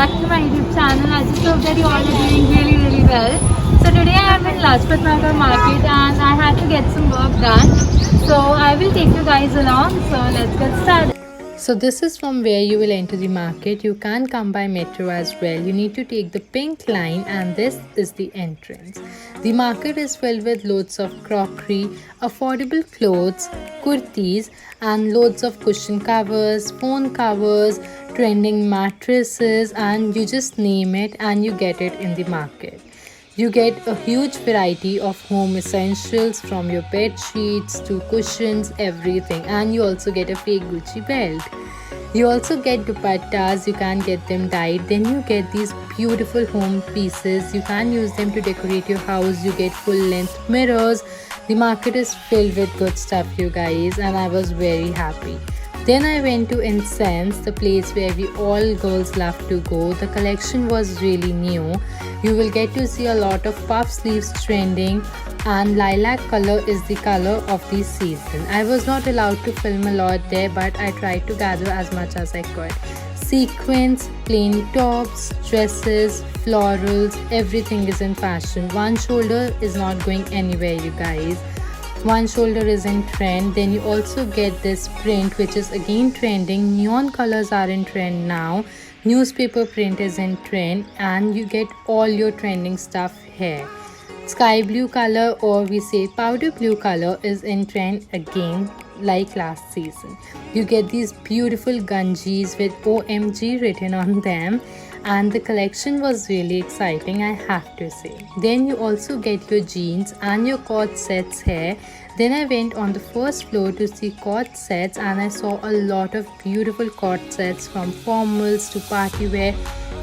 back to my YouTube channel. I just hope that you all are doing really well. So today I am in Lajpat Nagar market and I had to get some work done. So I will take you guys along. So let's get started. So this is from where you will enter the market. You can come by metro as well. You need to take the pink line and this is the entrance. The market is filled with loads of crockery, affordable clothes, kurtis and loads of cushion covers, phone covers, trending mattresses and you just name it and you get it in the market. You get a huge variety of home essentials from your bed sheets to cushions, everything, and you also get a fake Gucci belt. You also get dupattas, you can get them dyed. Then you get these beautiful home pieces. You can use them to decorate your house. You get full length mirrors. The market is filled with good stuff, you guys, and I was very happy. Then I went to Incense, the place where we all girls love to go. The collection was really new. You will get to see a lot of puff sleeves trending and lilac color is the color of the season. I was not allowed to film a lot there but I tried to gather as much as I could. Sequins, plain tops, dresses, florals, everything is in fashion. One shoulder is not going anywhere, you guys. One shoulder is in trend. Then you also get this print which is again trending. Neon colors are in trend now. Newspaper print is in trend and you get all your trending stuff here. Sky blue color or we say powder blue color is in trend again like last season. You get these beautiful ganjis with OMG written on them and the collection was really exciting, I have to say. Then you also get your jeans and your coat sets here. Then I went on the first floor to see coat sets and I saw a lot of beautiful coat sets from formals to party wear.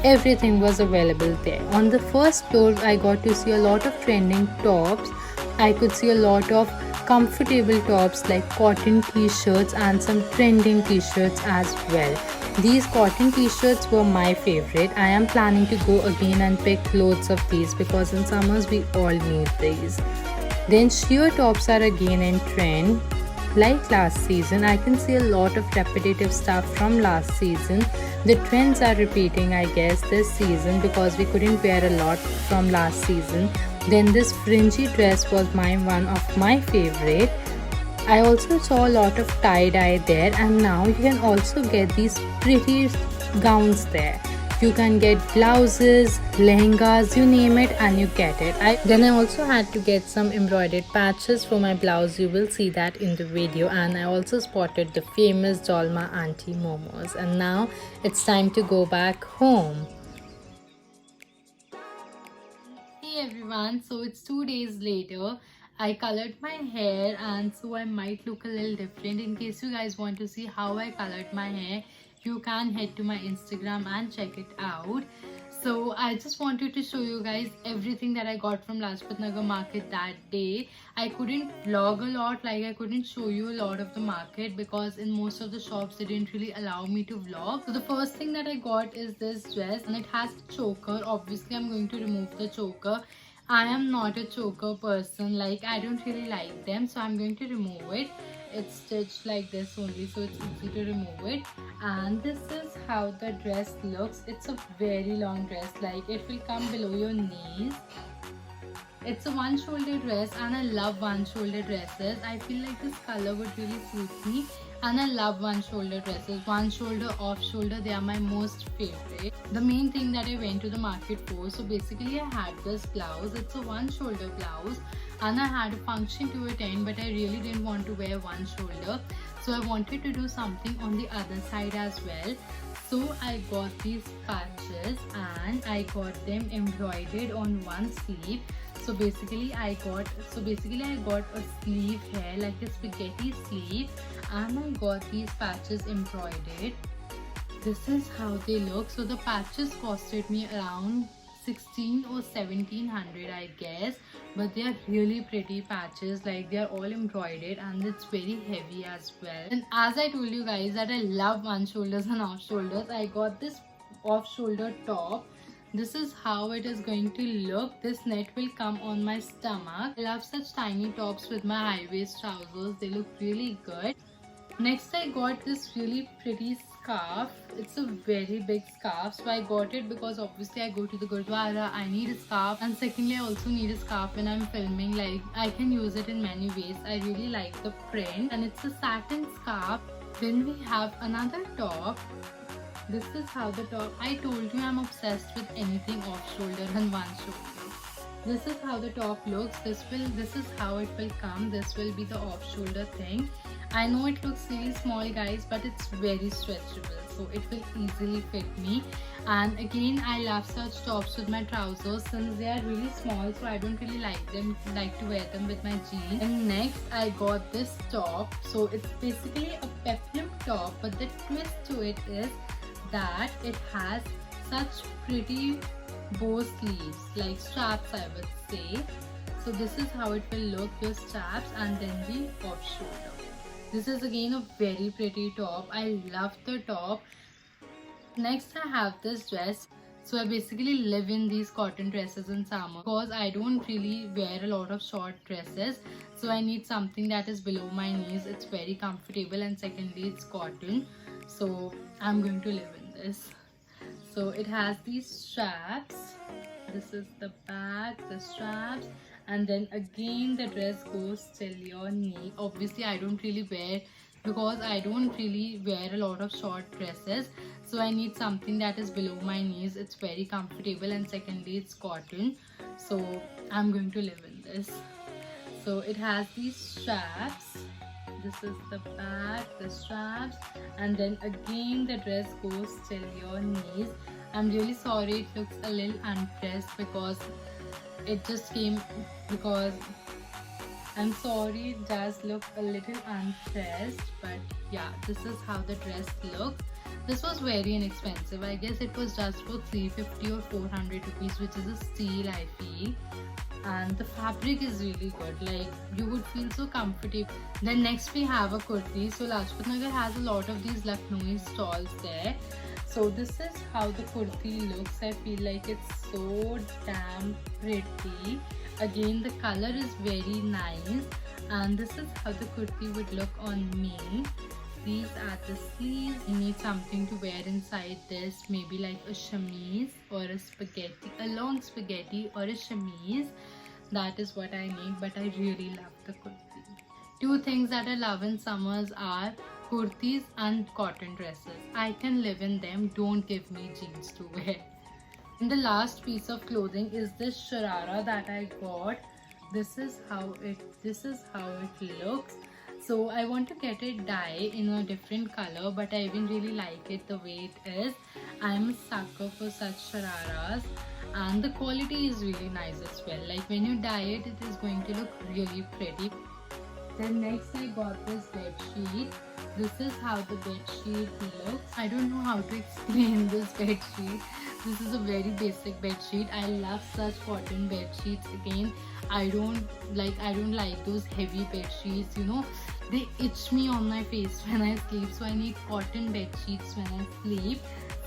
Everything was available there. On the first floor I got to see a lot of trending tops. I could see a lot of comfortable tops like cotton t-shirts and some trending t-shirts as well. These cotton t-shirts were my favorite. I am planning to go again and pick loads of these because in summers we all need these. Then sheer tops are again in trend. Like last season, I can see a lot of repetitive stuff from last season. The trends are repeating, I guess, this season because we couldn't wear a lot from last season. Then this fringy dress was one of my favorite. I also saw a lot of tie-dye there and now you can also get these pretty gowns there. You can get blouses, lehengas, you name it and you get it. Then I also had to get some embroidered patches for my blouse. You will see that in the video. And I also spotted the famous Dolma Auntie Momos. And now it's time to go back home. Hey everyone, so it's 2 days later. I colored my hair and so I might look a little different. In case you guys want to see how I colored my hair, you can head to my Instagram and check it out. So I just wanted to show you guys everything that I got from Lajpat Nagar market that day. I couldn't vlog a lot, like I couldn't show you a lot of the market because in most of the shops they didn't really allow me to vlog. So the first thing that I got is this dress and it has a choker. Obviously I'm going to remove the choker. I am not a choker person, like I don't really like them, so I'm going to remove it. It's stitched like this only, so it's easy to remove it. And this is how the dress looks. It's a very long dress, like it will come below your knees. It's a one shoulder dress and I love one shoulder dresses. I feel like this color would really suit me and I love one shoulder dresses. One shoulder, off shoulder, they are my most favorite. The main thing that I went to the market for, so basically I had this blouse. It's a one shoulder blouse and I had a function to attend but I really didn't want to wear one shoulder. So I wanted to do something on the other side as well. So I got these patches and I got them embroidered on one sleeve. So basically I got a sleeve here, like a spaghetti sleeve, and I got these patches embroidered. This is how they look. So the patches costed me around 16 or 1700 I guess, but they are really pretty patches, like they are all embroidered and it's very heavy as well. And as I told you guys that I love one shoulders and off shoulders, I got this off shoulder top. This is how it is going to look. This net will come on my stomach. I love such tiny tops with my high waist trousers. They look really good. Next I got this really pretty scarf. It's a very big scarf, so I got it because obviously I go to the Gurdwara, I need a scarf, and secondly I also need a scarf when I'm filming. Like, I can use it in many ways. I really like the print, and it's a satin scarf. Then we have another top. This is how the top, I told you I'm obsessed with anything off shoulder and one shoulder. This is how the top looks. This is how it will come. This will be the off shoulder thing. I know it looks really small, guys, but it's very stretchable, so it will easily fit me. And again, I love such tops with my trousers since they are really small, so I don't really like to wear them with my jeans. And next I got this top. So it's basically a peplum top, but the twist to it is that it has such pretty bow sleeves, like straps I would say. So this is how it will look, your straps, and then the off shoulder. This is again a very pretty top. I love the top. Next I have this dress. So I basically live in these cotton dresses in summer because I don't really wear a lot of short dresses. So I need something that is below my knees. It's very comfortable, and secondly it's cotton. So I'm going to live in this. So it has these straps. This is the back, the straps, and then again the dress goes till your knee. Obviously I don't really wear, because I don't really wear a lot of short dresses, so I need something that is below my knees. It's very comfortable, and secondly it's cotton. So I'm going to live in this. So it has these straps. This is the back, the straps, and then again the dress goes till your knees. I'm really sorry it looks a little unpressed because it just came, because I'm sorry it does look a little unpressed, but yeah, this is how the dress looks. This was very inexpensive. I guess it was just for 350 or 400 rupees, which is a steal I feel. And the fabric is really good, like you would feel so comfortable. Then next we have a kurti. So Lajpat Nagar has a lot of these Lucknowi stalls there. So this is how the kurti looks. I feel like it's so damn pretty. Again, the color is very nice, and this is how the kurti would look on me. These are the sleeves. You need something to wear inside this, maybe like a chemise or a spaghetti, a long spaghetti or a chemise. That is what I need, but I really love the kurti. Two things that I love in summers are kurtis and cotton dresses. I can live in them. Don't give me jeans to wear. And the last piece of clothing is this sharara that I got. This is how it looks. So I want to get it dye in a different color, but I even really like it the way it is. I'm a sucker for such shararas, and the quality is really nice as well. Like when you dye it, it is going to look really pretty. Then next I got this bed sheet. This is how the bed sheet looks. I don't know how to explain this bed sheet. This is a very basic bed sheet. I love such cotton bed sheets. Again, I don't like those heavy bed sheets, you know, they itch me on my face when I sleep, so I need cotton bed sheets when I sleep.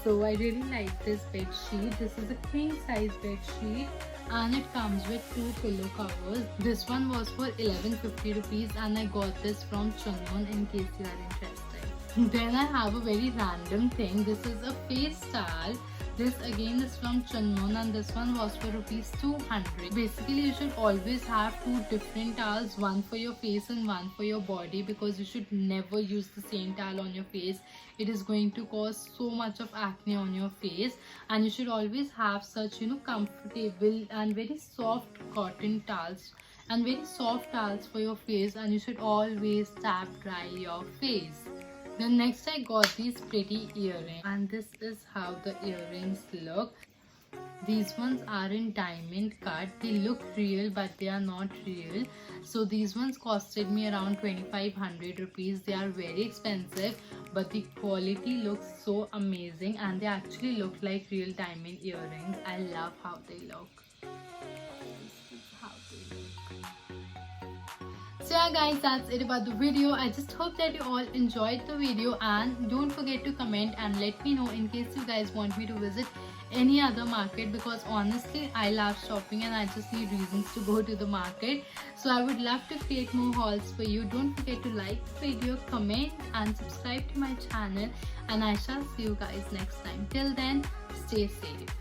So I really like this bed sheet. This is a king size bed sheet, and it comes with 2 pillow covers. This one was for 1150 rupees, and I got this from Chunmon in case you are interested. Then I have a very random thing. This is a face towel. This again is from Chunmon, and this one was for rupees 200. Basically, you should always have 2 different towels, one for your face and one for your body, because you should never use the same towel on your face. It is going to cause so much of acne on your face, and you should always have such, you know, comfortable and very soft cotton towels and very soft towels for your face, and you should always tap dry your face. Then next I got these pretty earrings, and this is how the earrings look. These ones are in diamond cut. They look real, but they are not real. So these ones costed me around 2500 rupees. They are very expensive, but the quality looks so amazing, and they actually look like real diamond earrings. I love how they look. This is how they look. So yeah guys, that's it about the video. I just hope that you all enjoyed the video, and don't forget to comment and let me know in case you guys want me to visit any other market, because honestly I love shopping and I just need reasons to go to the market. So I would love to create more hauls for you. Don't forget to like the video, comment and subscribe to my channel, and I shall see you guys next time. Till then, stay safe.